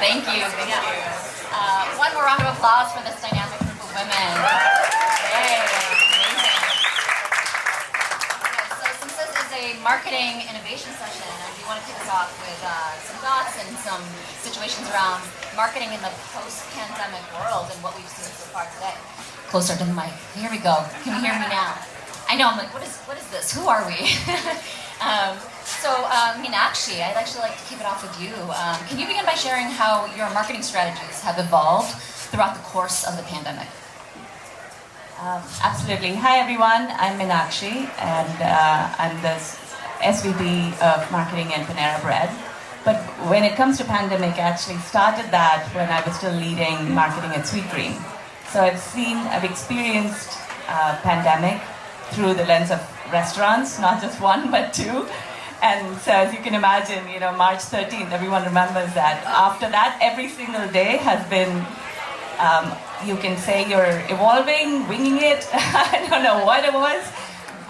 Thank you. One more round of applause for this dynamic group of women. Yay, amazing. Okay, so since this is a marketing innovation session, I do want to kick us off with some thoughts and some situations around marketing in the post-pandemic world and what we've seen so far today. Closer to the mic. Here we go. Can you hear me now? I know, I'm like, what is this? Who are we? Meenakshi, I'd actually like to kick it off with you. Can you begin by sharing how your marketing strategies have evolved throughout the course of the pandemic? Absolutely. Hi, everyone. I'm Meenakshi, and I'm the SVP of Marketing in Panera Bread. But when it comes to pandemic, I actually started that when I was still leading marketing at Sweetgreen. So I've experienced pandemic through the lens of restaurants, not just one, but two. And so as you can imagine, March 13th, everyone remembers that. After that, every single day has been, you can say you're evolving, winging it. I don't know what it was,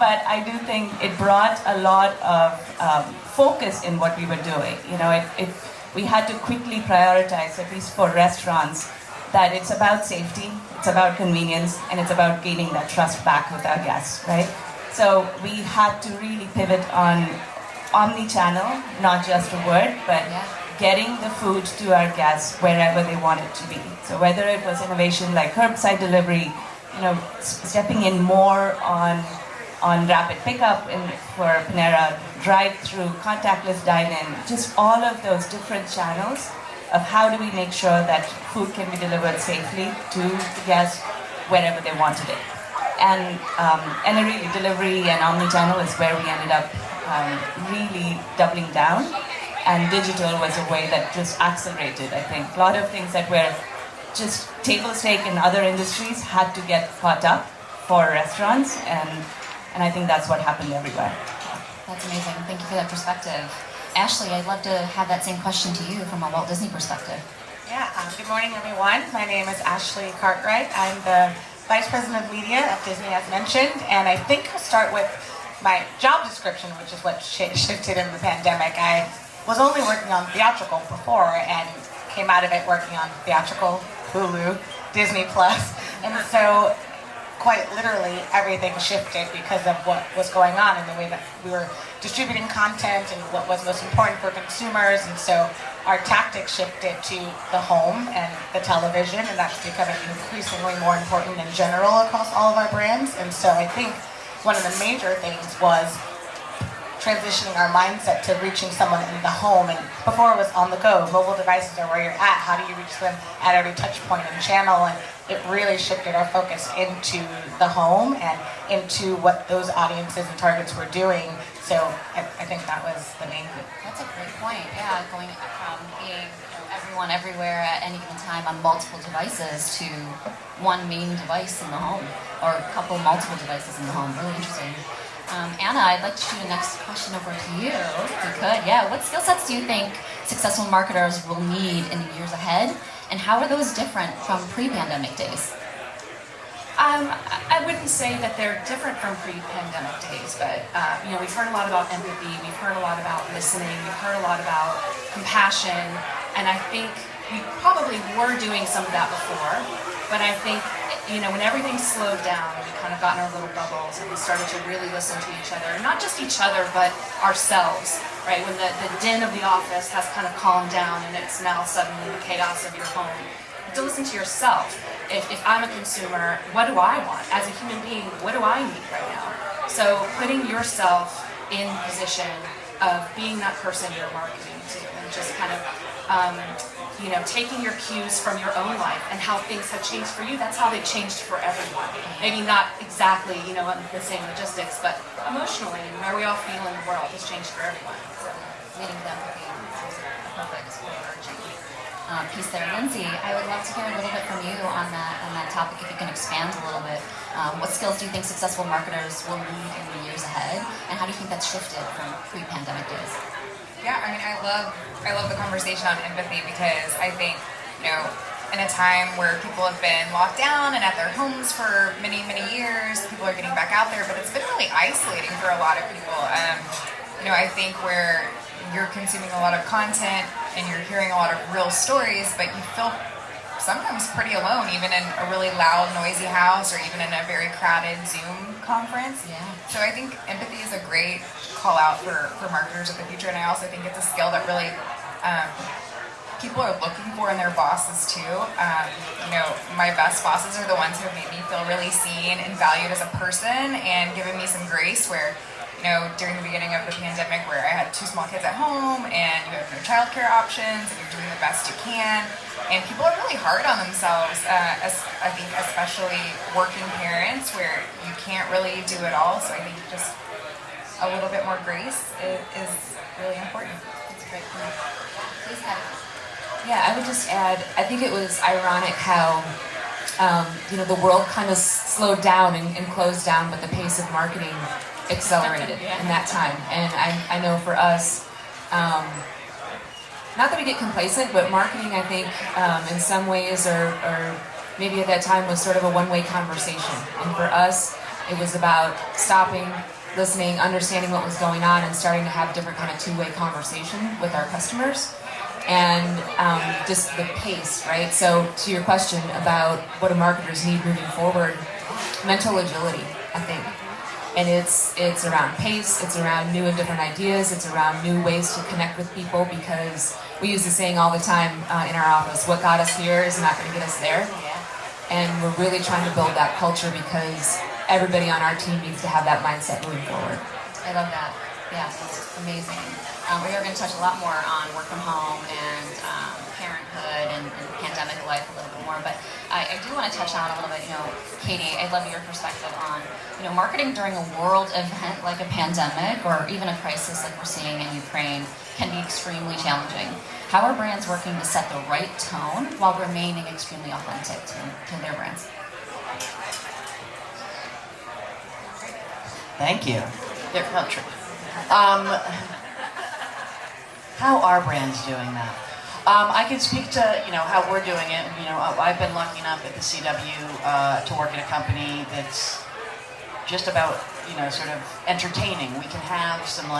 but I do think it brought a lot of focus in what we were doing. We had to quickly prioritize, at least for restaurants, that it's about safety, it's about convenience, and it's about gaining that trust back with our guests, right? So we had to really pivot on omni-channel, not just a word, but getting the food to our guests wherever they want it to be. So whether it was innovation like curbside delivery, stepping in more on rapid pickup for Panera, drive-through, contactless dine-in, just all of those different channels of how do we make sure that food can be delivered safely to the guests wherever they wanted it. And really, delivery and omni-channel is where we ended up really doubling down. And digital was a way that just accelerated, I think. A lot of things that were just table stake in other industries had to get caught up for restaurants, and I think that's what happened everywhere. That's amazing. Thank you for that perspective. Ashley, I'd love to have that same question to you from a Walt Disney perspective. Yeah, good morning, everyone. My name is Ashley Cartwright. I'm the Vice President of Media at Disney, as mentioned, and I think I'll start with my job description, which is what shifted in the pandemic. I was only working on theatrical before and came out of it working on theatrical, Hulu, Disney Plus, and so quite literally everything shifted because of what was going on in the way that we were distributing content and what was most important for consumers. And so our tactics shifted to the home and the television, and that's becoming increasingly more important in general across all of our brands. And so I think one of the major things was transitioning our mindset to reaching someone in the home. And before it was on the go, mobile devices are where you're at. How do you reach them at every touch point and channel? And it really shifted our focus into the home and into what those audiences and targets were doing. So I think that was the main thing. That's a great point. Yeah, going from being everyone everywhere at any given time on multiple devices to one main device in the home, or a couple multiple devices in the home. Really interesting. Anna, I'd like to shoot the next question over to you, if we could. Yeah, what skill sets do you think successful marketers will need in the years ahead, and how are those different from pre-pandemic days? I wouldn't say that they're different from pre-pandemic days, but we've heard a lot about empathy, we've heard a lot about listening, we've heard a lot about compassion, and I think we probably were doing some of that before, but I think when everything slowed down and we kind of got in our little bubbles and we started to really listen to each other, not just each other, but ourselves, right? When the din of the office has kind of calmed down and it's now suddenly the chaos of your home, to listen to yourself. If I'm a consumer, what do I want? As a human being, what do I need right now? So putting yourself in position of being that person you're marketing to, and just kind of taking your cues from your own life and how things have changed for you. That's how they've changed for everyone. Maybe not exactly, the same logistics, but emotionally, and where we all feel in the world has changed for everyone. So leading them to be perfect piece there. Lindsay, I would love to hear a little bit from you on that topic, if you can expand a little bit. What skills do you think successful marketers will need in the years ahead, and how do you think that's shifted from pre-pandemic days? Yeah, I love the conversation on empathy, because I think, in a time where people have been locked down and at their homes for many, many years, people are getting back out there, but it's been really isolating for a lot of people. I think where you're consuming a lot of content, and you're hearing a lot of real stories, but you feel sometimes pretty alone, even in a really loud, noisy house, or even in a very crowded Zoom conference. Yeah. So I think empathy is a great call out for marketers of the future, and I also think it's a skill that really people are looking for in their bosses too. My best bosses are the ones who have made me feel really seen and valued as a person, and given me some grace where, during the beginning of the pandemic, where I had 2 small kids at home and you have no childcare options and you're doing the best you can, and people are really hard on themselves, I think especially working parents where you can't really do it all. So I think just a little bit more grace is really important. That's a great point. Please, Caty. Yeah, I would just add, I think it was ironic how, the world kind of slowed down and closed down, but the pace of marketing accelerated in that time. And I know for us, not that we get complacent, but marketing, I think, in some ways, or maybe at that time, was sort of a one-way conversation. And for us, it was about stopping, listening, understanding what was going on, and starting to have a different kind of two-way conversation with our customers. And just the pace, right? So to your question about what do marketers need moving forward, mental agility, I think. And it's around pace, it's around new and different ideas, it's around new ways to connect with people, because we use the saying all the time in our office, what got us here is not going to get us there. And we're really trying to build that culture because everybody on our team needs to have that mindset moving forward. I love that. Yeah, that's amazing. We are going to touch a lot more on work from home and parenthood and pandemic life a little bit more, but I do want to touch on a little bit, Caty, I'd love your perspective on, marketing during a world event like a pandemic or even a crisis like we're seeing in Ukraine can be extremely challenging. How are brands working to set the right tone while remaining extremely authentic to their brands? Thank you. They're culture. How are brands doing that? I can speak to how we're doing it. I've been lucky enough at the CW to work at a company that's just about sort of entertaining. We can have some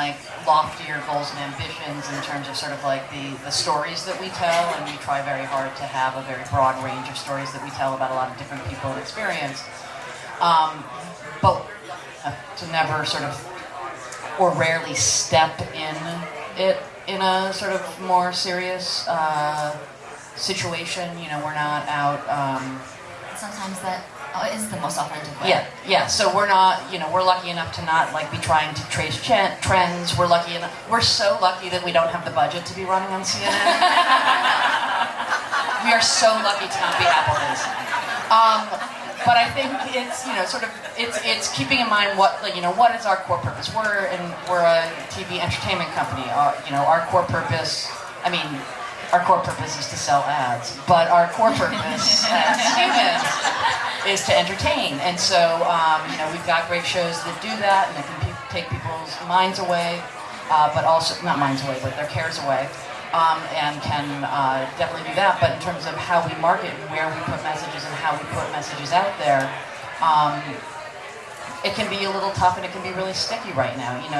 loftier goals and ambitions in terms of sort of the stories that we tell, and we try very hard to have a very broad range of stories that we tell about a lot of different people and experience. But to never sort of, or rarely step in it in a sort of more serious situation. We're not out. Sometimes that is the most authentic way. Yeah. So we're not, we're lucky enough to not be trying to trace trends. We're so lucky that we don't have the budget to be running on CNN. We are so lucky to not be Apple is. But I think it's it's keeping in mind what is our core purpose. We're a TV entertainment company. Our core purpose. Our core purpose is to sell ads, but our core purpose as humans is to entertain. And so we've got great shows that do that, and that can take people's minds away, but also not minds away, but their cares away. And can definitely do that. But in terms of how we market and where we put messages and how we put messages out there, it can be a little tough and it can be really sticky right now. And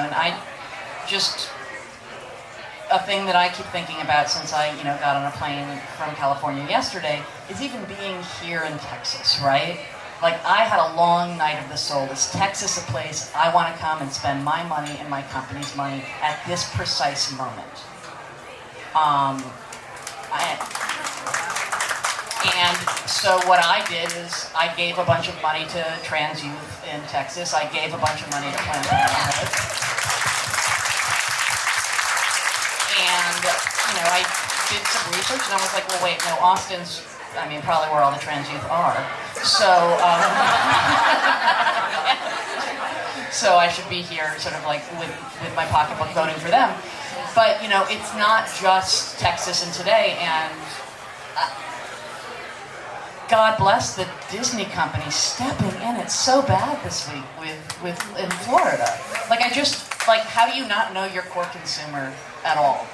a thing that I keep thinking about since I got on a plane from California yesterday is even being here in Texas, right? I had a long night of the soul. Is Texas a place I want to come and spend my money and my company's money at this precise moment? And so what I did is I gave a bunch of money to trans youth in Texas. I gave a bunch of money to Planned Parenthood. And, I did some research and I was like, well, wait, no, Austin's, probably where all the trans youth are. So, so I should be here sort of with my pocketbook voting for them. But, it's not just Texas and today, and God bless the Disney company stepping in. It's so bad this week in Florida. How do you not know your core consumer at all?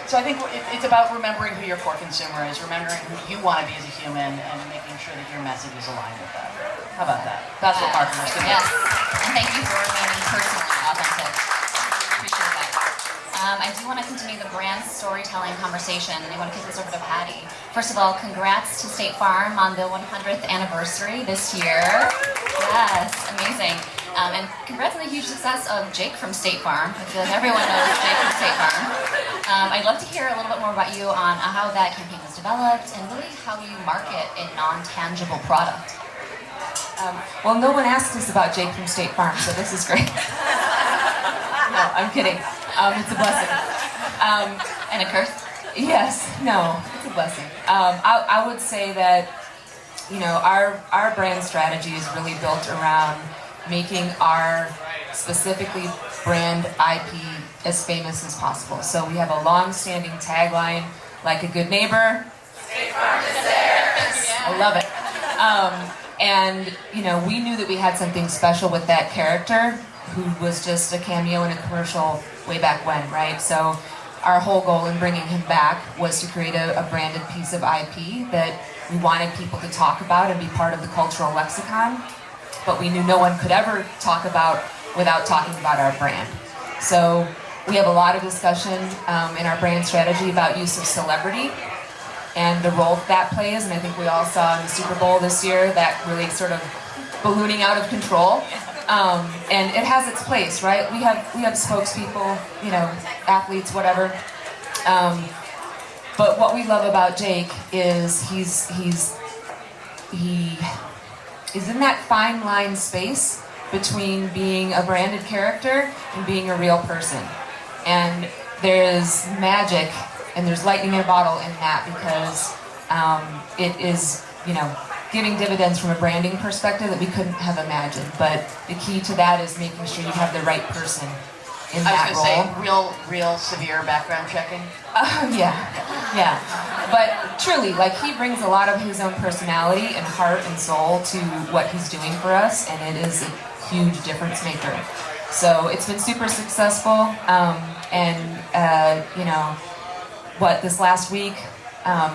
So I think it's about remembering who your core consumer is, remembering who you want to be as a human, and making sure that your message is aligned with that. How about that? That's what marketers can do. Yes, and thank you for remaining personally authentic. Appreciate that. I do want to continue the brand storytelling conversation, and I want to kick this over to Patty. First of all, congrats to State Farm on the 100th anniversary this year. Yes, amazing. And congrats on the huge success of Jake from State Farm. I feel like everyone knows Jake from State Farm. I'd love to hear a little bit more about you on how that campaign was developed and really how you market a non-tangible product. Well, no one asked us about Jake from State Farm, so this is great. No, I'm kidding. It's a blessing. And a curse? Yes, no, it's a blessing. I would say that, you know, our brand strategy is really built around making our specifically brand IP as famous as possible. So we have a long-standing tagline, like a good neighbor. State Farm is there. I love it. And, you know, we knew that we had something special with that character who was just a cameo in a commercial way back when, right? So our whole goal in bringing him back was to create a branded piece of IP that we wanted people to talk about and be part of the cultural lexicon, but we knew no one could ever talk about without talking about our brand. So we have a lot of discussion in our brand strategy about use of celebrity and the role that plays, and I think we all saw in the Super Bowl this year that really sort of ballooning out of control. And it has its place, right? We have spokespeople, you know, athletes, whatever. But what we love about Jake is he's in that fine line space between being a branded character and being a real person. And there's magic and there's lightning in a bottle in that because it is, you know, giving dividends from a branding perspective that we couldn't have imagined. But the key to that is making sure you have the right person in that role. I was going to say, real severe background checking. Yeah. But truly, like, he brings a lot of his own personality and heart and soul to what he's doing for us, and it is a huge difference maker. So it's been super successful, you know, this last week,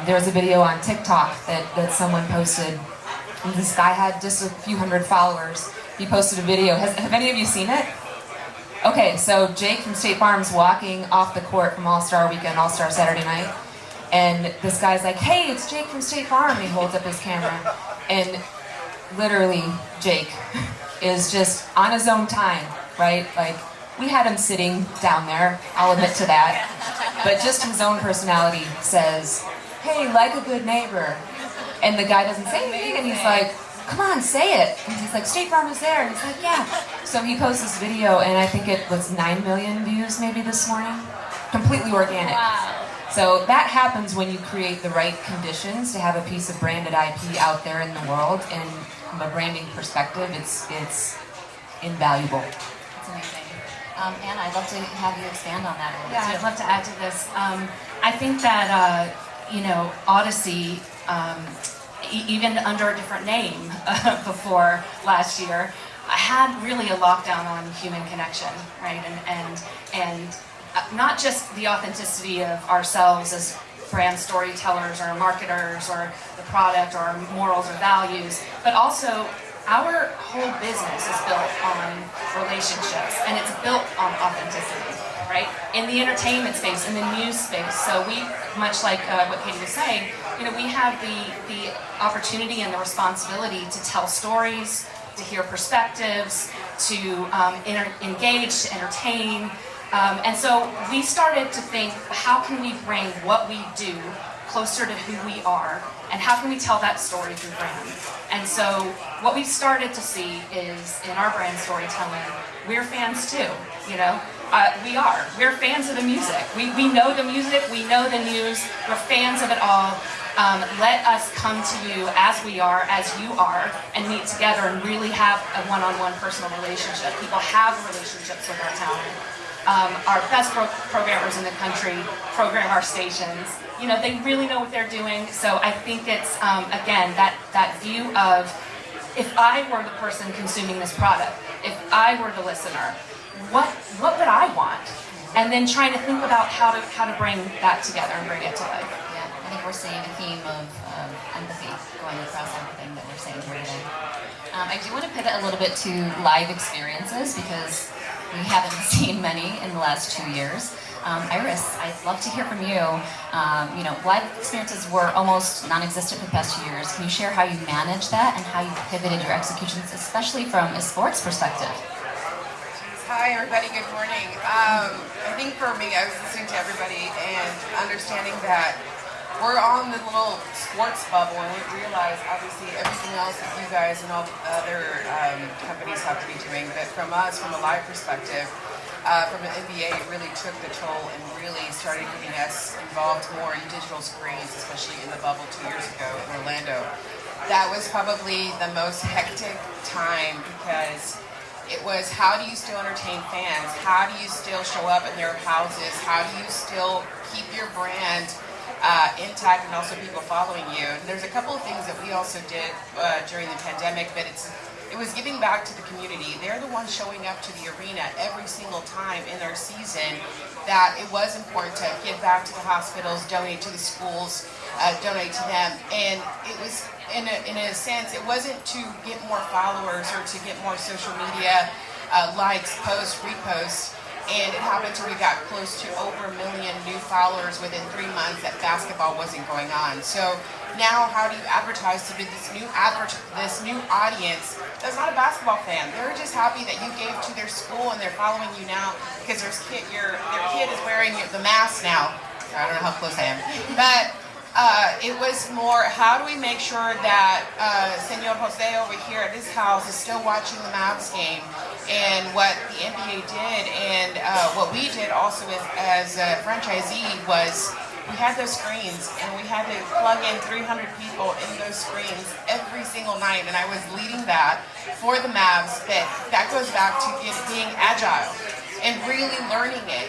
there was a video on TikTok that someone posted. And this guy had just a few hundred followers. He posted a video. Have any of you seen it? Okay, so Jake from State Farm's walking off the court from All-Star Weekend, All-Star Saturday night, and this guy's like, "Hey, it's Jake from State Farm," and he holds up his camera, and literally Jake is just on his own time, right? Like, we had him sitting down there, I'll admit to that, but just his own personality says, "Hey, like a good neighbor," and the guy doesn't say anything, and he's like, "Come on, say it." And he's like, "State Farm is there." And he's like, "Yeah." So he posts this video, and I think it was 9 million views maybe this morning. Completely organic. Wow. So that happens when you create the right conditions to have a piece of branded IP out there in the world, and from a branding perspective, it's invaluable. That's amazing. Anna, I'd love to have you expand on that a little bit. Yeah, I'd love to add to this. I think that, you know, Odyssey, even under a different name before last year, had really a lockdown on human connection, right? And not just the authenticity of ourselves as brand storytellers or marketers or the product or morals or values, but also our whole business is built on relationships, and it's built on authenticity, right? In the entertainment space, in the news space. So we, much like what Caty was saying, you know, we have the opportunity and the responsibility to tell stories, to hear perspectives, to engage, to entertain. And so we started to think, how can we bring what we do closer to who we are, and how can we tell that story through brand? And so what we've started to see is, in our brand storytelling, we're fans too, you know? We're fans of the music. We know the music, we know the news, we're fans of it all. Let us come to you as we are, as you are, and meet together and really have a one-on-one personal relationship. People have relationships with our talent. Our best programmers in the country program our stations. You know, they really know what they're doing. So I think it's, again, that view of, if I were the person consuming this product, if I were the listener, what would I want? And then trying to think about how to bring that together and bring it to life. Yeah, I think we're seeing a theme of empathy going across everything that we're saying here today. I do want to pivot a little bit to live experiences because we haven't seen many in the last 2 years. Iris, I'd love to hear from you. Live experiences were almost non-existent for the past 2 years. Can you share how you managed that and how you pivoted your executions, especially from a sports perspective? Hi everybody, good morning. I think for me, I was listening to everybody and understanding that we're on the little sports bubble, and we realize obviously everything else that you guys and all the other companies have to be doing, but from us, from a live perspective, from an NBA, it really took the toll and really started getting us involved more in digital screens, especially in the bubble 2 years ago in Orlando. That was probably the most hectic time because it was, how do you still entertain fans? How do you still show up in their houses? How do you still keep your brand intact and also people following you? And there's a couple of things that we also did during the pandemic, but it was giving back to the community. They're the ones showing up to the arena every single time in their season, that it was important to give back to the hospitals, donate to the schools, donate to them. And it was, in a sense, it wasn't to get more followers or to get more social media likes, posts, reposts. And it happened till we got close to over 1 million new followers within 3 months that basketball wasn't going on. So now how do you advertise to this new audience that's not a basketball fan? They're just happy that you gave to their school and they're following you now because their kid is wearing the mask now. I don't know how close I am. But it was more, how do we make sure that Senor Jose over here at this house is still watching the Mavs game? And what the NBA did, and what we did also as a franchisee, was we had those screens, and we had to plug in 300 people in those screens every single night, and I was leading that for the Mavs. But that goes back to being agile and really learning it.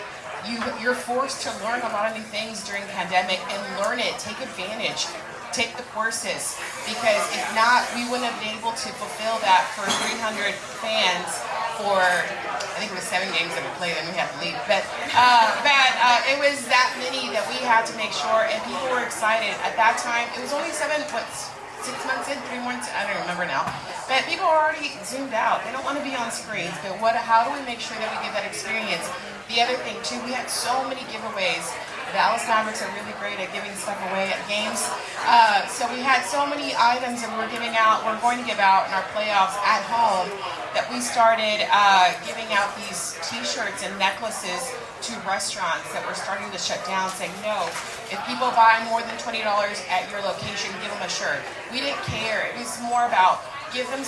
You're forced to learn a lot of new things during the pandemic and learn it, take advantage, take the courses, because if not, we wouldn't have been able to fulfill that for 300 fans for, I think it was 7 games that we played, and we had to leave. But it was that many that we had to make sure, and people were excited. At that time, it was only 6 months in, 3 months, I don't remember now. But people are already zoomed out. They don't want to be on screens, but how do we make sure that we give that experience? The other thing too, we had so many giveaways. The Dallas Mavericks are really great at giving stuff away at games. So we had so many items that we were giving out, we're going to give out in our playoffs at home, that we started giving out these t-shirts and necklaces to restaurants that were starting to shut down, saying, no, if people buy more than $20 at your location, give them a shirt. We didn't care. It was more about give them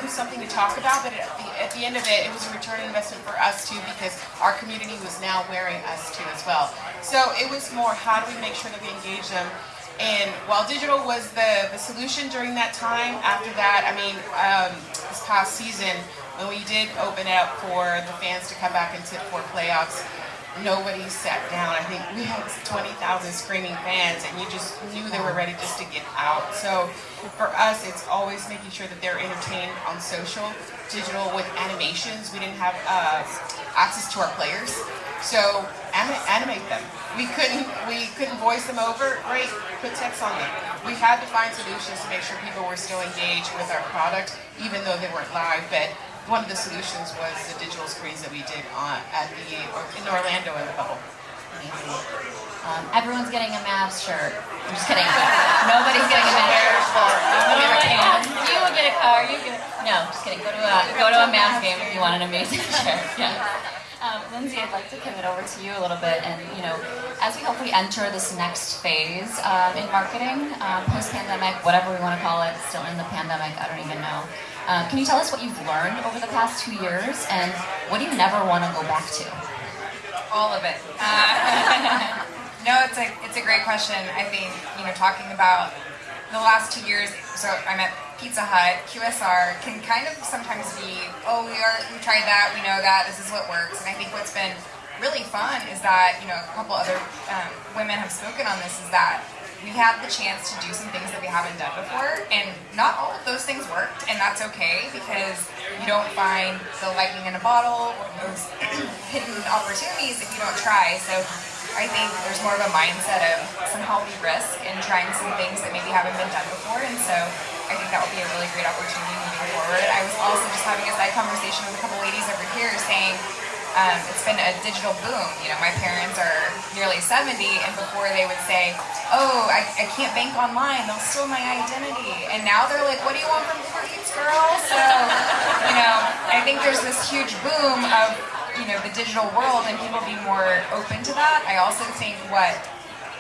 something to talk about, but at the end of it, it was a return investment for us too, because our community was now wearing us too as well. So it was more, how do we make sure that we engage them? And while digital was the solution during that time, after that, I mean, this past season, when we did open it up for the fans to come back and sit for playoffs, nobody sat down. I think we had 20,000 screaming fans, and you just knew they were ready just to get out. So for us, it's always making sure that they're entertained on social, digital, with animations. We didn't have access to our players, so animate them. We couldn't voice them over. Great, put text on them. We had to find solutions to make sure people were still engaged with our product, even though they weren't live. But one of the solutions was the digital screens that we did in Orlando in the bubble. Amazing. Everyone's getting a Mavs shirt. I'm just kidding. Nobody's getting a Mavs shirt. You will get a car. No, just kidding. Go to a Mavs game if you want an amazing shirt. Yeah. Lindsay, I'd like to pivot over to you a little bit, and as we hopefully enter this next phase in marketing, post-pandemic, whatever we want to call it, still in the pandemic, I don't even know. Can you tell us what you've learned over the past 2 years, and what do you never want to go back to? All of it. No, it's a great question. I think, talking about the last 2 years, so I'm at Pizza Hut, QSR can kind of sometimes be, we tried that, we know that, this is what works. And I think what's been really fun is that, a couple other women have spoken on this, is that we had the chance to do some things that we haven't done before, and not all of those things worked, and that's okay, because you don't find the lightning in a bottle or those hidden opportunities if you don't try. So I think there's more of a mindset of some healthy risk and trying some things that maybe haven't been done before, and so I think that will be a really great opportunity moving forward. I was also just having a side conversation with a couple ladies over here saying, it's been a digital boom. You know, my parents are nearly 70, and before they would say, oh, I can't bank online, they'll steal my identity. And now they're like, what do you want from Uber Eats, girl? So, you know, I think there's this huge boom of, you know, the digital world and people being more open to that. I also think what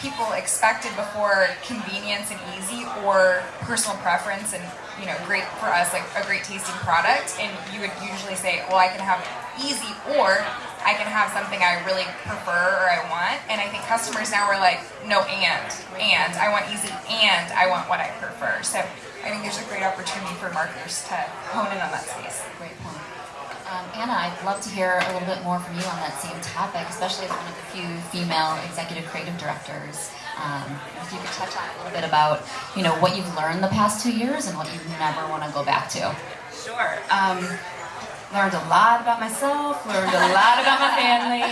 people expected before, convenience and easy, or personal preference and, you know, great for us, like a great tasting product, and you would usually say, well, I can have easy, or I can have something I really prefer or I want. And I think customers now are like, no, and I want easy, and I want what I prefer. So I think there's a great opportunity for marketers to hone in on that space. Great point. Anna, I'd love to hear a little bit more from you on that same topic, especially as one of the few female executive creative directors. If you could touch on a little bit about, you know, what you've learned the past 2 years and what you never want to go back to. Sure. Learned a lot about myself, learned a lot about my family,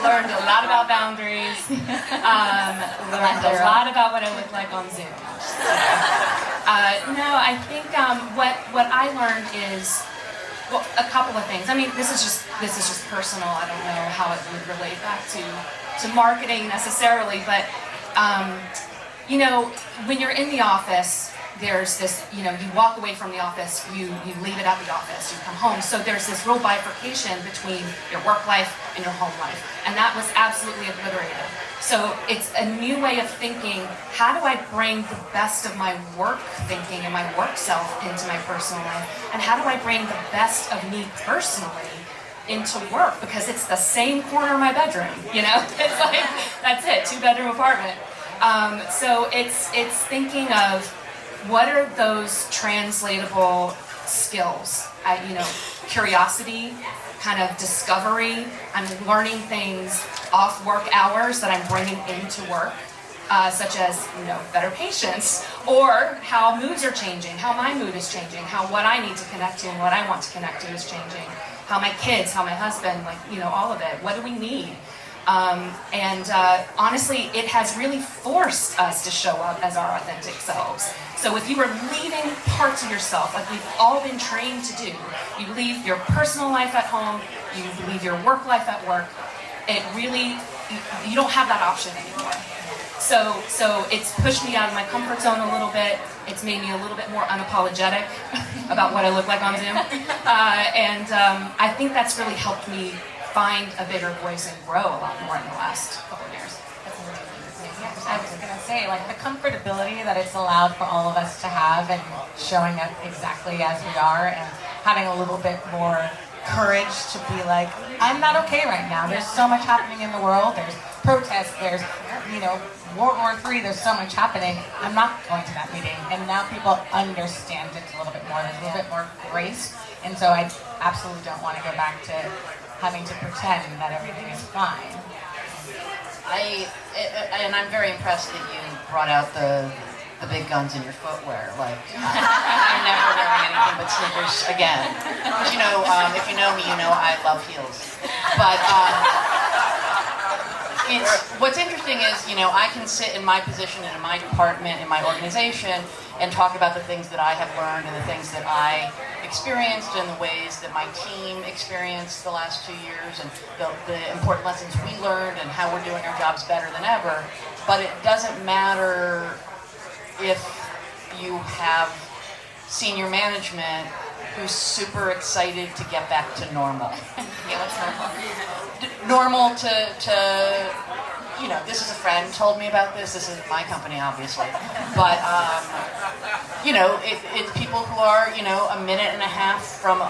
learned a lot about boundaries, learned a lot about what I look like on Zoom. No, I think what I learned is, well, a couple of things. I mean, this is just personal. I don't know how it would relate back to marketing necessarily, but you know, when you're in the office, there's this, you know, you walk away from the office, you leave it at the office, you come home. So there's this real bifurcation between your work life and your home life. And that was absolutely obliterated. So it's a new way of thinking, how do I bring the best of my work thinking and my work self into my personal life? And how do I bring the best of me personally into work? Because it's the same corner of my bedroom, you know? It's like, that's it, 2-bedroom apartment. So it's thinking of, what are those translatable skills? You know, curiosity, kind of discovery. I'm learning things off work hours that I'm bringing into work, such as, you know, better patience, or how moods are changing, how my mood is changing, how what I need to connect to and what I want to connect to is changing, how my kids, how my husband, like, you know, all of it. What do we need? Honestly, it has really forced us to show up as our authentic selves. So if you are leaving parts of yourself, like we've all been trained to do, you leave your personal life at home, you leave your work life at work, it really, you don't have that option anymore. So it's pushed me out of my comfort zone a little bit. It's made me a little bit more unapologetic about what I look like on Zoom. I think that's really helped me find a bigger voice and grow a lot more in the last couple of years. I was going to say, like, the comfortability that it's allowed for all of us to have and showing up exactly as we are and having a little bit more courage to be like, I'm not okay right now. There's so much happening in the world. There's protests. There's, you know, World War III. There's so much happening. I'm not going to that meeting. And now people understand it a little bit more. There's a little bit more grace. And so I absolutely don't want to go back to having to pretend that everything is fine. And I'm very impressed that you brought out the big guns in your footwear. Like, I'm never wearing anything but sneakers again. Because, you know, if you know me, you know I love heels. But what's interesting is, you know, I can sit in my position in my department, in my organization, and talk about the things that I have learned and the things that I experienced and the ways that my team experienced the last 2 years and the important lessons we learned and how we're doing our jobs better than ever. But it doesn't matter if you have senior management who's super excited to get back to normal. Yeah, what's normal? Normal to you know, this is a friend told me about this. This is my company, obviously. But, you know, it's people who are, you know, a minute and a half from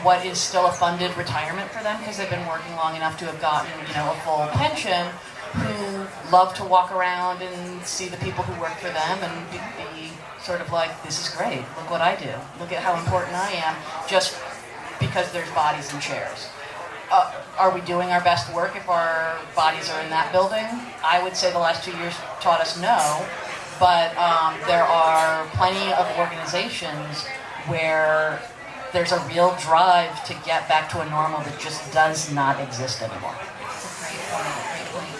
what is still a funded retirement for them because they've been working long enough to have gotten, you know, a full pension, who love to walk around and see the people who work for them and be sort of like, this is great. Look what I do. Look at how important I am just because there's bodies and chairs. Are we doing our best work if our bodies are in that building? I would say the last 2 years taught us no, but there are plenty of organizations where there's a real drive to get back to a normal that just does not exist anymore. That's a great point.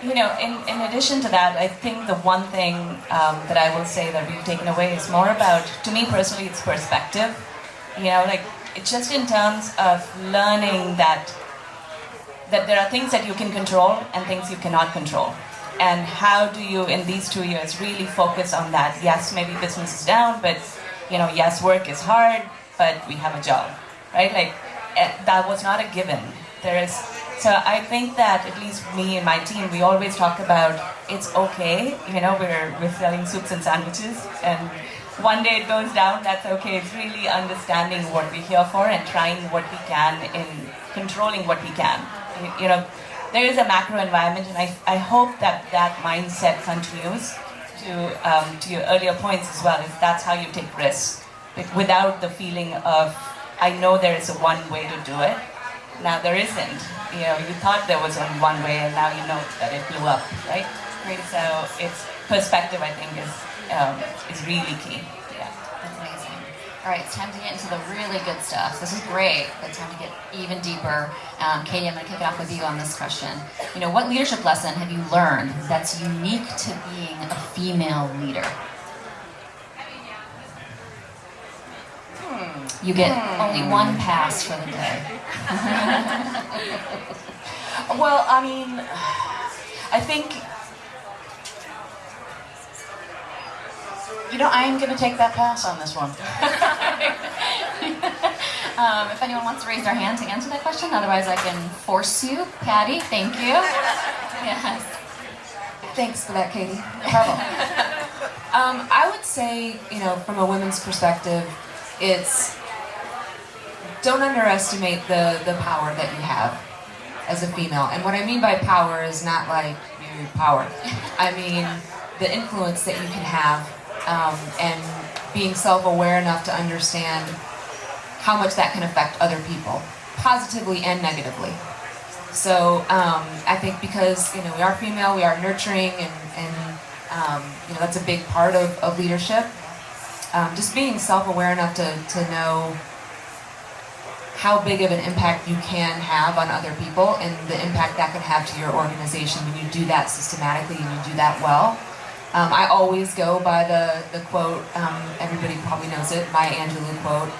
You know, in addition to that, I think the one thing that I will say that we've taken away is more about, to me personally, it's perspective. You know, like, it's just in terms of learning that there are things that you can control and things you cannot control. And how do you, in these 2 years, really focus on that? Yes, maybe business is down, but yes, work is hard, but we have a job, right? Like that was not a given. So I think that at least me and my team, we always talk about it's okay. We're selling soups and sandwiches, and one day it goes down. That's okay. It's really understanding what we're here for and trying what we can in controlling what we can. There is a macro environment, and I hope that mindset continues. To your earlier points as well, is that's how you take risks, without the feeling of I know there is a one way to do it. Now there isn't. You thought there was only one way, and now you know that it blew up, right? Great. So it's perspective, I think, is really key. Yeah, that's amazing. All right, it's time to get into the really good stuff. This is great, but it's time to get even deeper. Caty, I'm going to kick it off with you on this question. What leadership lesson have you learned that's unique to being a female leader? You get only one pass for the day. Well, I mean, I think, I'm going to take that pass on this one. If anyone wants to raise their hand to answer that question, otherwise I can force you. Patty, thank you. Yes. Thanks for that, Caty. No problem. I would say, from a women's perspective, it's don't underestimate the power that you have as a female. And what I mean by power is not like your power. I mean the influence that you can have, and being self-aware enough to understand how much that can affect other people, positively and negatively. So I think because we are female, we are nurturing, and that's a big part of leadership. Just being self-aware enough to know how big of an impact you can have on other people, and the impact that can have to your organization when you do that systematically and you do that well. I always go by the quote, everybody probably knows it, Maya Angelou quote: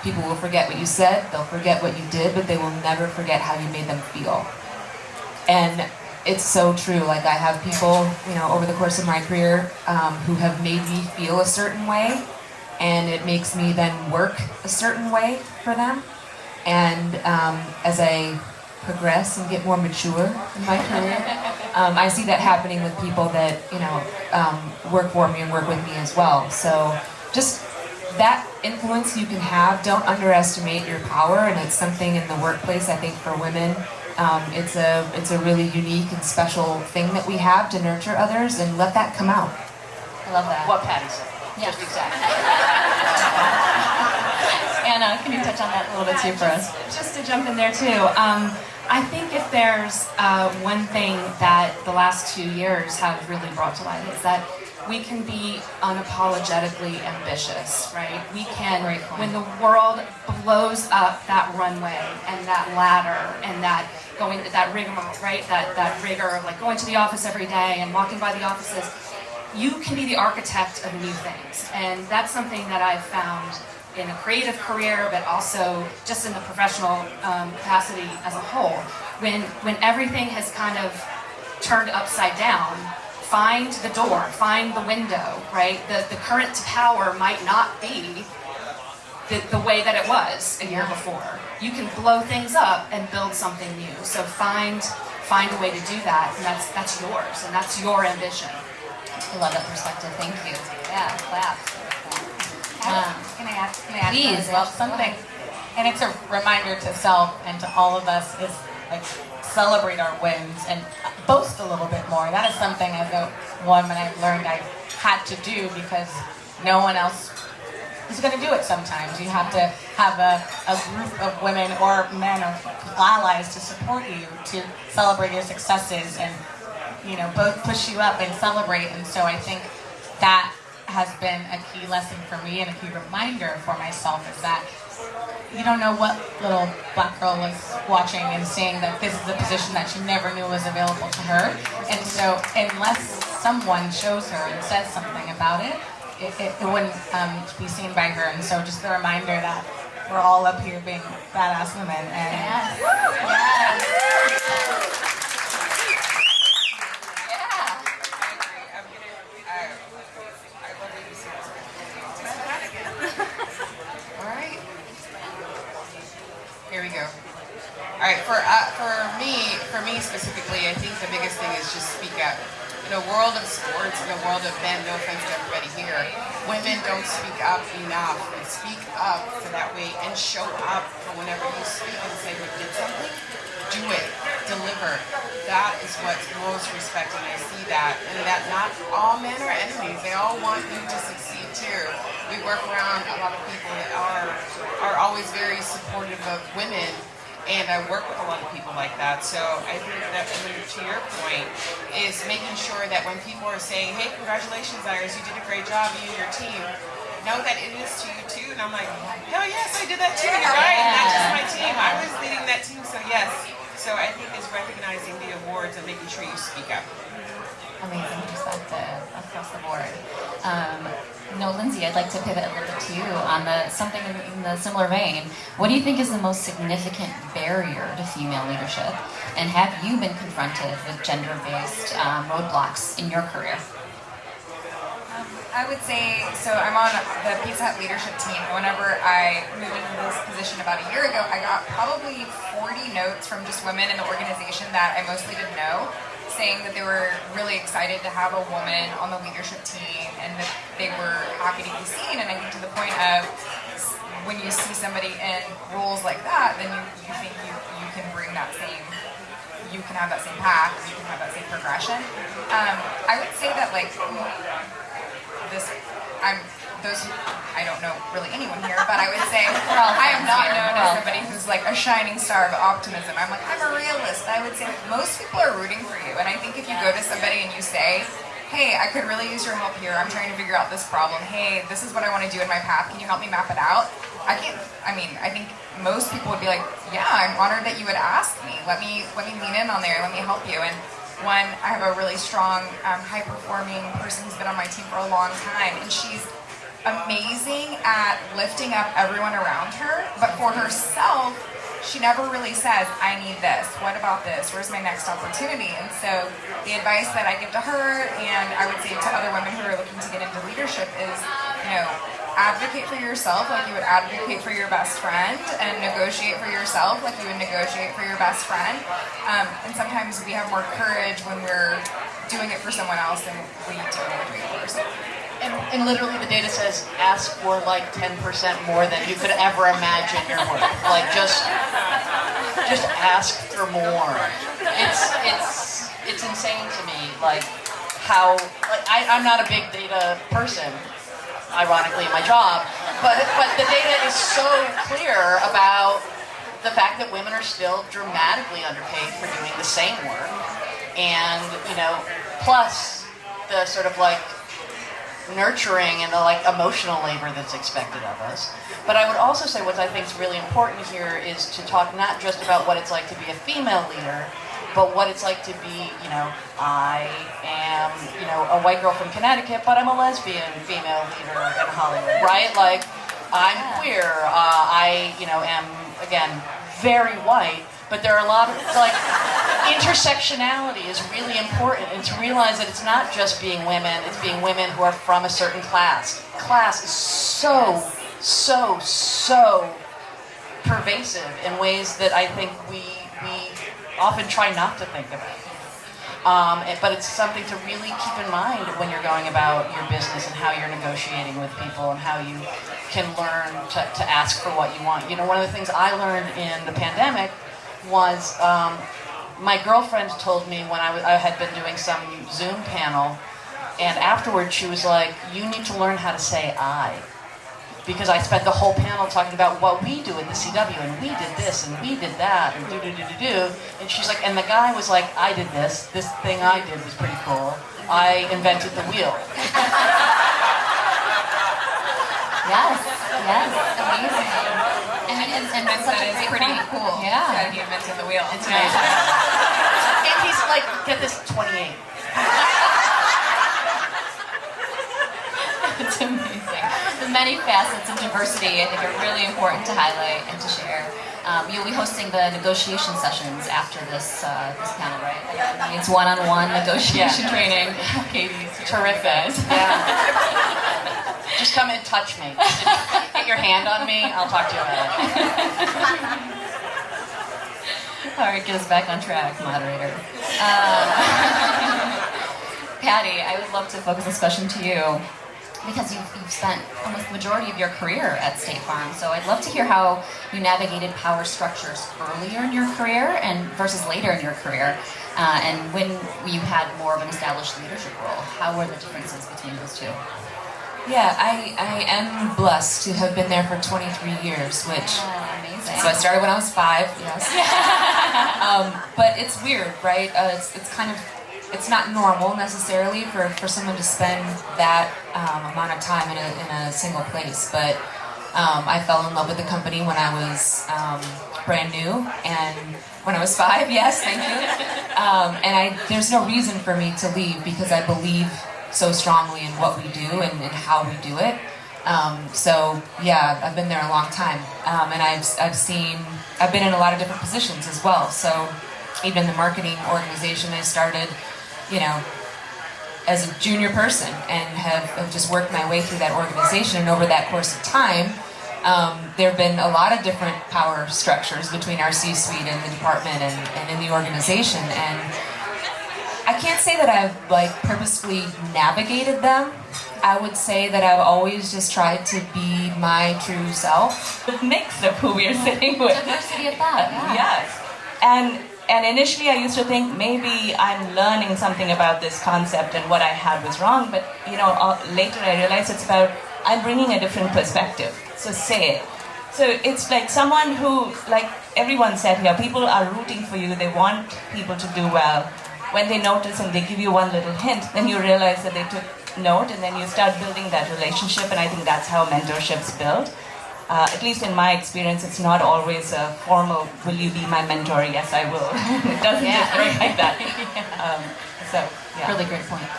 people will forget what you said, they'll forget what you did, but they will never forget how you made them feel. And it's so true. Like, I have people, over the course of my career, who have made me feel a certain way, and it makes me then work a certain way for them. And as I progress and get more mature in my career, I see that happening with people that work for me and work with me as well. So just that influence you can have, don't underestimate your power, and it's something in the workplace, I think, for women. It's a really unique and special thing that we have to nurture others, and let that come out. I love that. What Patty said. Yeah. Just exactly. Anna, can you touch on that a little bit too for us? Just to jump in there too, I think if there's one thing that the last 2 years have really brought to light, is that we can be unapologetically ambitious, right? We can, when the world blows up that runway and that ladder and that rigmarole, right? That rigor of like going to the office every day and walking by the offices, you can be the architect of new things. And that's something that I've found in a creative career, but also just in the professional capacity as a whole. When everything has kind of turned upside down, find the door, find the window, right? The current to power might not be the way that it was a year before. You can blow things up and build something new. So find a way to do that, and that's yours, and that's your ambition. I love that perspective. Thank you. Yeah, clap. Can I add Please. well, something? And it's a reminder to self and to all of us is like celebrate our wins and boast a little bit more. That is something as a woman I've learned I had to do because no one else is going to do it sometimes. You have to have a group of women or men or allies to support you, to celebrate your successes and, both push you up and celebrate. And so I think that has been a key lesson for me and a key reminder for myself, is that you don't know what little black girl was watching and seeing that this is a position that she never knew was available to her. And so unless someone shows her and says something about it, it wouldn't be seen by her. And so just the reminder that we're all up here being badass women. And Yes. Yes. All right. Here we go. All right. For me specifically, I think the biggest thing is just speak up. In a world of sports, in a world of men, no offense to everybody here, women don't speak up enough. And speak up so that way and show up for whenever you speak and say you did something, do it, deliver. That is what's most respected. I see that. And that not all men are enemies. They all want you to succeed too. We work around a lot of people that are always very supportive of women. And I work with a lot of people like that. So I think that, to your point, is making sure that when people are saying, hey, congratulations, Iris, you did a great job, you and your team, know that it is to you too. And I'm like, hell yes, I did that too. You're right. And not just my team. I was leading that team. So yes. So I think it's recognizing the awards and making sure you speak up. Amazing perspective across the board. Lindsay, I'd like to pivot a little bit to you on something in the similar vein. What do you think is the most significant barrier to female leadership? And have you been confronted with gender-based roadblocks in your career? I would say, so I'm on the Pizza Hut leadership team. Whenever I moved into this position about a year ago, I got probably 40 notes from just women in the organization that I mostly didn't know, saying that they were really excited to have a woman on the leadership team and that they were happy to be seen. And I think to the point of when you see somebody in roles like that, then you think you can bring that same, you can have that same path, you can have that same progression. I would say that I don't know really anyone here, but I would say I am not known as somebody who's like a shining star of optimism. I'm a realist. I would say most people are rooting for you. And I think if you go to somebody and you say, hey, I could really use your help here. I'm trying to figure out this problem. Hey, this is what I want to do in my path. Can you help me map it out? I think most people would be like, yeah, I'm honored that you would ask me. Let me lean in on there. Let me help you. And I have a really strong, high-performing person who's been on my team for a long time, and she's amazing at lifting up everyone around her, but for herself, she never really says, I need this, what about this, where's my next opportunity? And so the advice that I give to her, and I would say to other women who are looking to get into leadership is, advocate for yourself like you would advocate for your best friend, and negotiate for yourself like you would negotiate for your best friend. And sometimes we have more courage when we're doing it for someone else than we do when we're doing it for ourselves. And literally the data says ask for like 10% more than you could ever imagine you're worth. Like just ask for more. It's insane to me, like how I'm not a big data person, ironically in my job, but the data is so clear about the fact that women are still dramatically underpaid for doing the same work, and plus the sort of like nurturing and the like emotional labor that's expected of us. But I would also say what I think is really important here is to talk not just about what it's like to be a female leader, but what it's like to be, I am, a white girl from Connecticut, but I'm a lesbian female leader in Hollywood, right? Like, I'm queer, I, am, again, very white, but there are a lot of, intersectionality is really important, and to realize that it's not just being women, it's being women who are from a certain class. Class is so pervasive in ways that I think we often try not to think about. But it's something to really keep in mind when you're going about your business and how you're negotiating with people and how you can learn to ask for what you want. One of the things I learned in the pandemic was my girlfriend told me when I had been doing some Zoom panel, and afterwards she was like, you need to learn how to say I. Because I spent the whole panel talking about what we do at the CW, and we did this, and we did that, and do. And she's like, and the guy was like, I did this thing I did was pretty cool. I invented the wheel. Yes, amazing. And That is pretty cool. Yeah. That he invented the wheel. It's amazing. And he's like, get this, 28. It's amazing. many facets of diversity I think are really important to highlight and to share. You'll be hosting the negotiation sessions after this panel, right? It's one-on-one negotiation training. Caty's Terrific. Yeah. Just come and touch me. Get your hand on me. I'll talk to you about it. All right, get us back on track, moderator. Patty, I would love to focus this question to you because you've spent almost the majority of your career at State Farm. So I'd love to hear how you navigated power structures earlier in your career and versus later in your career. And when you had more of an established leadership role, how were the differences between those two? Yeah, I am blessed to have been there for 23 years, which... Amazing. So I started when I was 5, yes. But it's weird, right? It's kind of, it's not normal necessarily for someone to spend that amount of time in a single place. But I fell in love with the company when I was brand new, and when I was 5, yes, thank you. And there's no reason for me to leave because I believe so strongly in what we do and how we do it. So yeah, I've been there a long time, and I've been in a lot of different positions as well. So even in the marketing organization, I started, as a junior person and have just worked my way through that organization. And over that course of time, there have been a lot of different power structures between our C-suite and the department and in the organization. And I can't say that I've purposefully navigated them. I would say that I've always just tried to be my true self. The mix of who we're sitting with. Diversity at that, Yes. And initially I used to think maybe I'm learning something about this concept and what I had was wrong, but later I realized it's about I'm bringing a different perspective. So say it. So it's like someone who, like everyone said here, people are rooting for you. They want people to do well. When they notice and they give you one little hint, then you realize that they took note, and then you start building that relationship, and I think that's how mentorship's built. At least in my experience, it's not always a formal, will you be my mentor? Yes, I will. It doesn't just work like that. Really great point.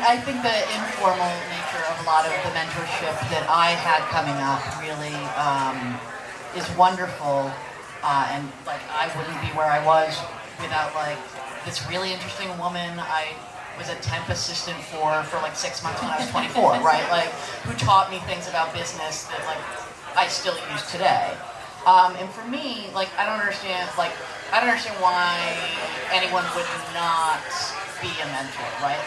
I think the informal nature of a lot of the mentorship that I had coming up really is wonderful, and I wouldn't be where I was without this really interesting woman I was a temp assistant for 6 months when I was 24, right? Who taught me things about business that I still use today. And for me, I don't understand why anyone would not be a mentor, right?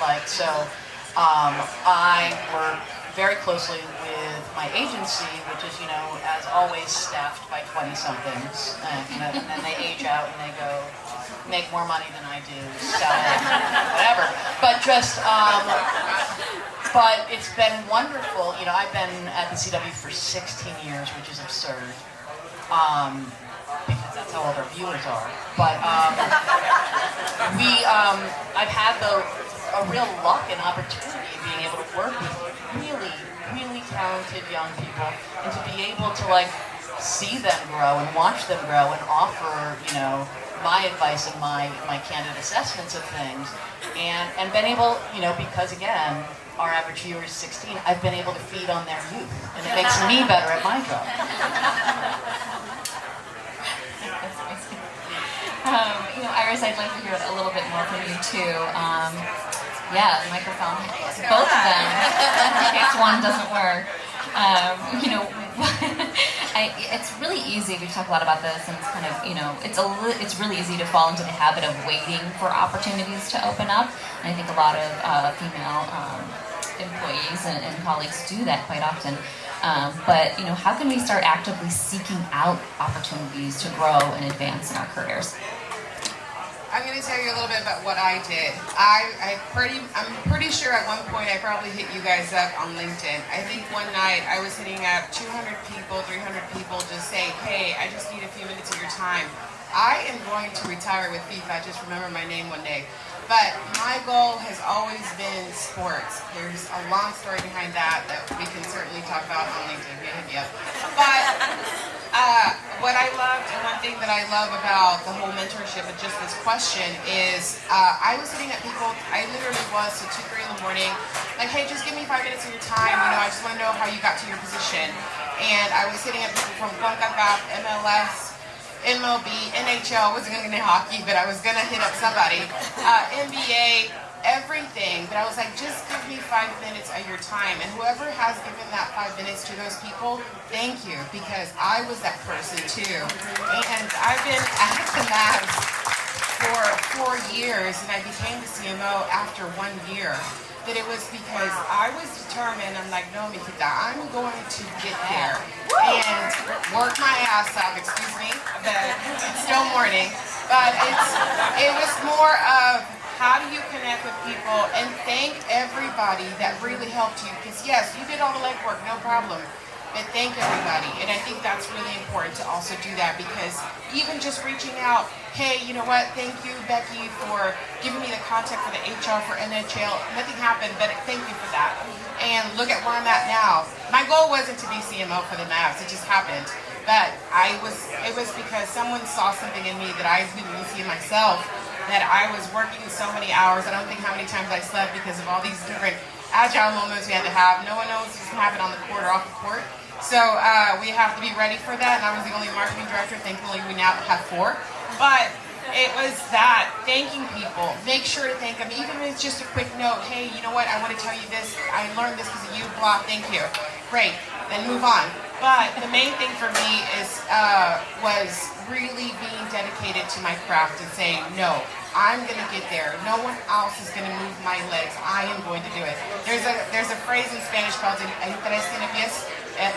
I work very closely with my agency, which is, as always, staffed by 20-somethings, and then they age out and they go make more money than I do, selling, whatever. But but it's been wonderful. I've been at the CW for 16 years, which is absurd, because that's how old our viewers are. But I've had a real luck and opportunity of being able to work with really, really talented young people, and to be able to see them grow and watch them grow and offer, my advice and my candid assessments of things, and been able, because again, our average viewer is 16, I've been able to feed on their youth, and it makes me better at my job. Iris, I'd like to hear a little bit more from you too. The microphone, both of them, in case one doesn't work. It's really easy. We talk a lot about this, and it's kind of, it's really easy to fall into the habit of waiting for opportunities to open up. And I think a lot of female employees and colleagues do that quite often. But how can we start actively seeking out opportunities to grow and advance in our careers? I'm going to tell you a little bit about what I did. I'm pretty sure at one point I probably hit you guys up on LinkedIn. I think one night I was hitting up 200 people, 300 people, just saying, hey, I just need a few minutes of your time. I am going to retire with FIFA. Just remember my name one day. But my goal has always been sports. There's a long story behind that we can certainly talk about on LinkedIn. But what I loved, and one thing that I love about the whole mentorship and just this question is, I was sitting at people, I literally was, so 2, 3 in the morning, like, hey, just give me 5 minutes of your time. You know, I just want to know how you got to your position. And I was hitting up people from CONCACAF, MLS, MLB, NHL. I wasn't going to get hockey, but I was going to hit up somebody. NBA, everything. But I was like, just give me 5 minutes of your time. And whoever has given that 5 minutes to those people, thank you, because I was that person too. And I've been at the Mavs for 4 years, and I became the CMO after 1 year. That it was because I was determined. I'm like, no, Mikita, I'm going to get there and work my ass off. Excuse me, but it's still morning. But it was more of how do you connect with people and thank everybody that really helped you. Because yes, you did all the legwork, no problem. But thank everybody, and I think that's really important to also do that, because even just reaching out, hey, you know what, thank you, Becky, for giving me the contact for the HR for NHL. Nothing happened, but thank you for that. And look at where I'm at now. My goal wasn't to be CMO for the Mavs, it just happened. But it was because someone saw something in me that I didn't see in myself, that I was working so many hours. I don't think how many times I slept because of all these different agile moments we had to have. No one knows what's going to happen on the court or off the court. So we have to be ready for that, and I was the only marketing director. Thankfully, we now have 4. But it was that, thanking people. Make sure to thank them, even if it's just a quick note. Hey, you know what, I want to tell you this. I learned this because of you, blah, thank you. Great, then move on. But the main thing for me was really being dedicated to my craft and saying, no, I'm going to get there. No one else is going to move my legs. I am going to do it. There's a phrase in Spanish called,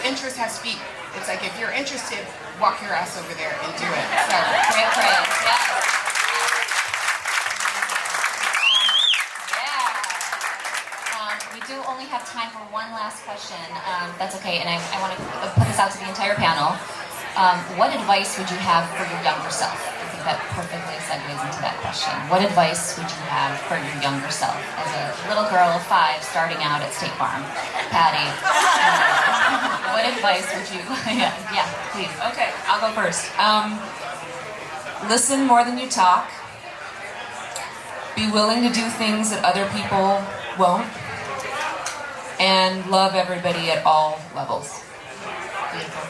interest has feet. It's like, if you're interested, walk your ass over there and do it. So, Great phrase. Yes. We do only have time for one last question. That's okay, and I want to put this out to the entire panel. What advice would you have for your younger self? I think that perfectly segues into that question. What advice would you have for your younger self as a little girl of 5 starting out at State Farm? Patty, what advice would you? Yeah, please. Okay, I'll go first. Listen more than you talk. Be willing to do things that other people won't. And love everybody at all levels. Beautiful.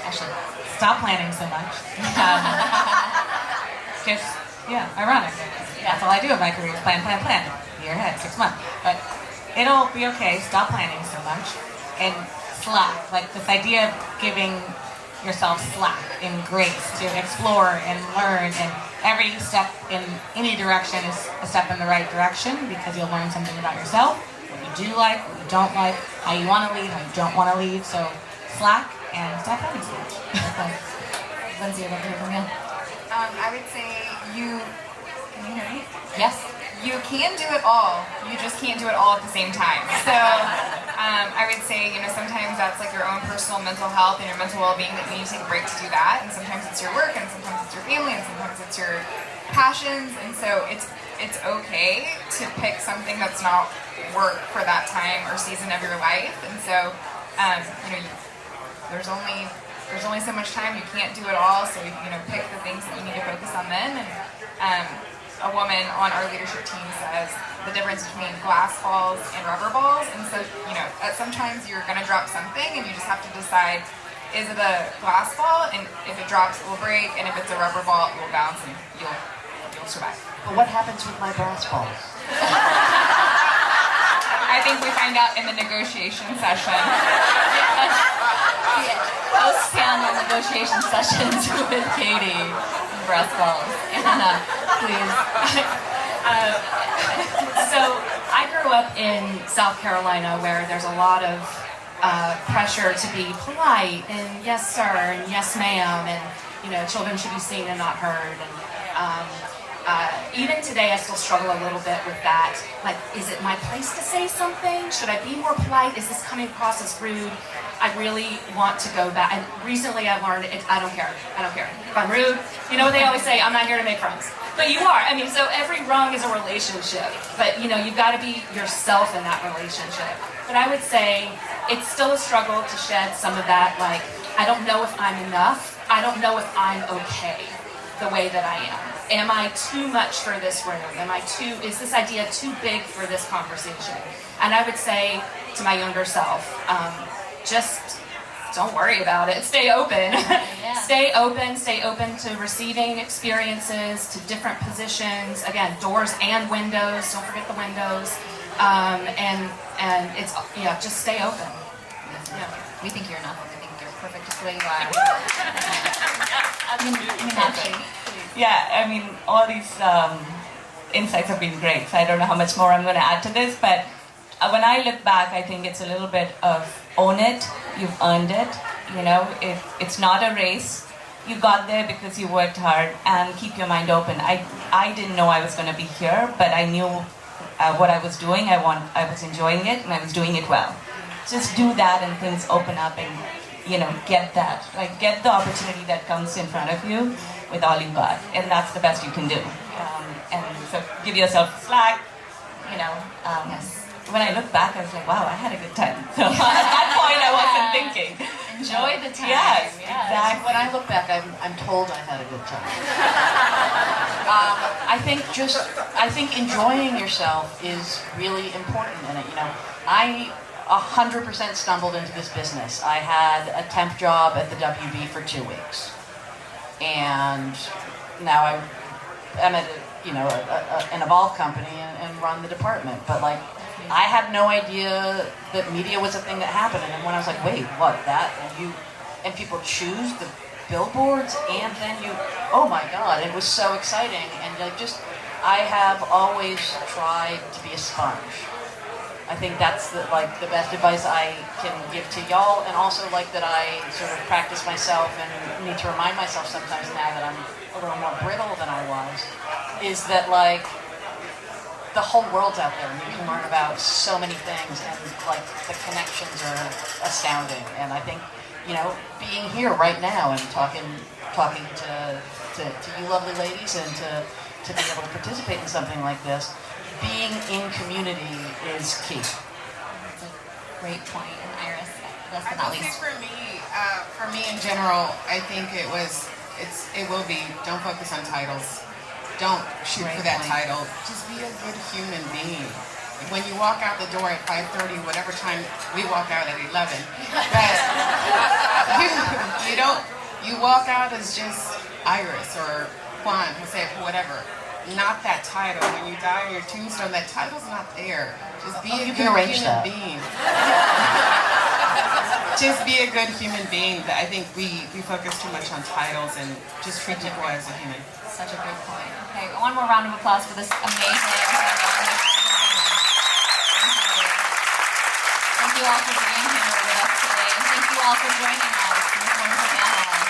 Ashley. Stop planning so much. Just, ironic. That's all I do in my career is plan. Year ahead, 6 months. But it'll be okay. Stop planning so much. And slack. Like this idea of giving yourself slack and grace to explore and learn, and every step in any direction is a step in the right direction, because you'll learn something about yourself, what you do like, what you don't like, how you want to lead, how you don't want to lead. So slack and stop planning so much. Lindsay, I'd love to hear from you. I would say can you hear me? Yes. You can do it all, you just can't do it all at the same time. So I would say, sometimes that's like your own personal mental health and your mental well-being that you need to take a break to do that, and sometimes it's your work, and sometimes it's your family, and sometimes it's your passions, and so it's okay to pick something that's not work for that time or season of your life. And so there's only so much time, you can't do it all, so pick the things that you need to focus on then. And a woman on our leadership team says the difference between glass balls and rubber balls, and so sometimes you're going to drop something and you just have to decide, is it a glass ball, and if it drops it will break, and if it's a rubber ball it will bounce and you'll survive. But what happens with my brass balls? I think we find out in the negotiation session. Post-panel negotiation sessions with Caty. Breast balls. Anna, please. So I grew up in South Carolina, where there's a lot of pressure to be polite and yes sir and yes ma'am, and children should be seen and not heard. And even today I still struggle a little bit with that. Like, is it my place to say something? Should I be more polite? Is this coming across as rude? I really want to go back. And recently I've learned I don't care. If I'm rude, you know what they always say, I'm not here to make friends. But you are. So every rung is a relationship. But you've got to be yourself in that relationship. But I would say it's still a struggle to shed some of that, like, I don't know if I'm enough. I don't know if I'm okay. the way that I am? Am I too much for this room? Is this idea too big for this conversation? And I would say to my younger self, just don't worry about it. Stay open. Stay open to receiving experiences, to different positions. Again, doors and windows. Don't forget the windows. And it's, just stay open. Yeah. We think you're enough. We think you're perfect just the way you are. Yeah, I mean, all these insights have been great, so I don't know how much more I'm going to add to this, but when I look back, I think it's a little bit of own it, you've earned it, it's not a race. You got there because you worked hard, and keep your mind open. I didn't know I was going to be here, but I knew what I was doing. I was enjoying it, and I was doing it well. Just do that, and things open up, and get that. Like, get the opportunity that comes in front of you with all you got, and that's the best you can do. And so give yourself slack. When I look back, I was like, wow, I had a good time. So at that point, I wasn't thinking. Enjoy the time. Yes, exactly. When I look back, I'm told I had a good time. I think enjoying yourself is really important in it. I 100% stumbled into this business. I had a temp job at the WB for 2 weeks, and now I'm at an evolved company and run the department. But I had no idea that media was a thing that happened. And when I was like, wait, what, that? And people choose the billboards, and then oh my God, it was so exciting. And I have always tried to be a sponge. I think that's the best advice I can give to y'all, and also that I sort of practice myself and need to remind myself sometimes now that I'm a little more brittle than I was, is that the whole world's out there, and you can learn about so many things, and the connections are astounding. And I think being here right now and talking to you lovely ladies, and to be able to participate in something like this, being in community is key. That's a great point. And Iris, last but not I would say least. for me in general, I think it will be, don't focus on titles. Don't shoot for that title. Just be a good human being. When you walk out the door at 5:30, whatever time we walk out at 11, but you walk out as just Iris or Juan, Jose, whatever. Not that title. When you die on your tombstone, that title's not there. Just be a good human being. Just be a good human being. I think we focus too much on titles and just treat people as a human. Such a good point. Okay, one more round of applause for this amazing. Thank you all for being here with us today, and thank you all for joining us in this wonderful panel.